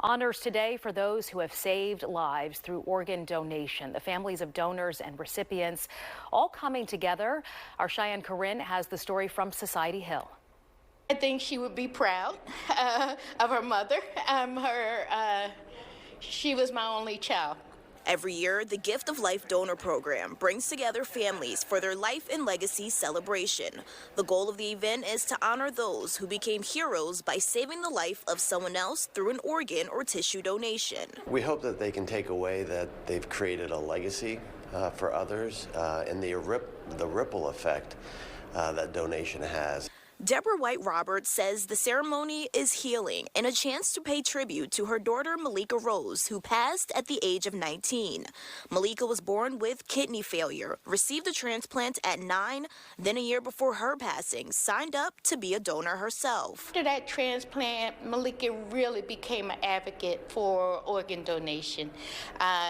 Honors today for those who have saved lives through organ donation. The families of donors and recipients all coming together. Our Cheyenne Corinne has the story from Society Hill. I think she would be proud of her mother. She was my only child. Every year, the Gift of Life donor program brings together families for their Life and Legacy celebration. The goal of the event is to honor those who became heroes by saving the life of someone else through an organ or tissue donation. We hope that they can take away that they've created a legacy for others and the ripple effect that donation has. Deborah White Roberts says the ceremony is healing and a chance to pay tribute to her daughter Malika Rose, who passed at the age of 19. Malika was born with kidney failure, received a transplant at 9, then a year before her passing, signed up to be a donor herself. After that transplant, Malika really became an advocate for organ donation.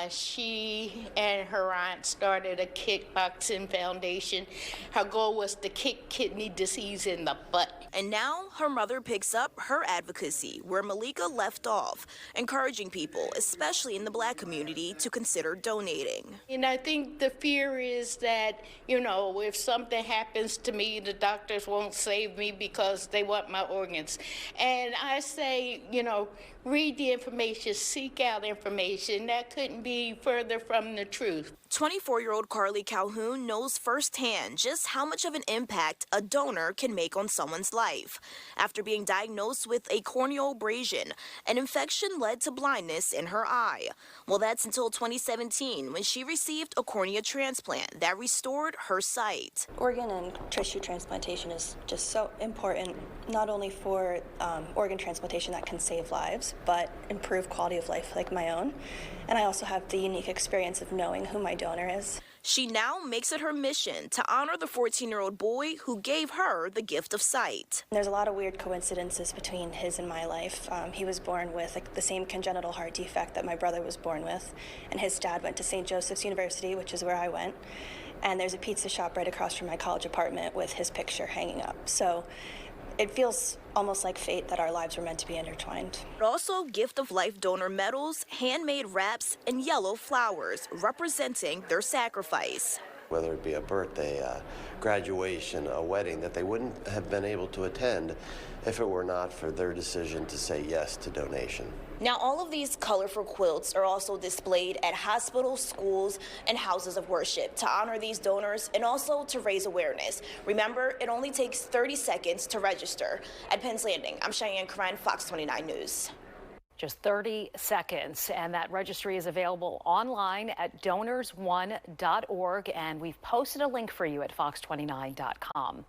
She and her aunt started a kickboxing foundation. Her goal was to kick kidney disease in the butt. And now her mother picks up her advocacy where Malika left off, encouraging people, especially in the Black community, to consider donating. And I think the fear is that, if something happens to me, the doctors won't save me because they want my organs. And I say, read the information, seek out information. That couldn't be further from the truth. 24-year-old Carly Calhoun knows firsthand just how much of an impact a donor can make on someone's life. After being diagnosed with a corneal abrasion, an infection led to blindness in her eye. Well, that's until 2017 when she received a cornea transplant that restored her sight. Organ and tissue transplantation is just so important, not only for organ transplantation that can save lives, but improve quality of life like my own. And I also have the unique experience of knowing who my donor is. She now makes it her mission to honor the 14-year-old boy who gave her the gift of sight. There's a lot of weird coincidences between his and my life. He was born with the same congenital heart defect that my brother was born with, and his dad went to St. Joseph's University, which is where I went. And there's a pizza shop right across from my college apartment with his picture hanging up. So it feels almost like fate that our lives were meant to be intertwined. But also Gift of Life donor medals, handmade wraps, and yellow flowers representing their sacrifice. Whether it be a birthday, a graduation, a wedding, that they wouldn't have been able to attend if it were not for their decision to say yes to donation. Now, all of these colorful quilts are also displayed at hospitals, schools, and houses of worship to honor these donors and also to raise awareness. Remember, it only takes 30 seconds to register. At Penn's Landing, I'm Cheyenne Corinne, Fox 29 News. Just 30 seconds, and that registry is available online at donors1.org, and we've posted a link for you at fox29.com.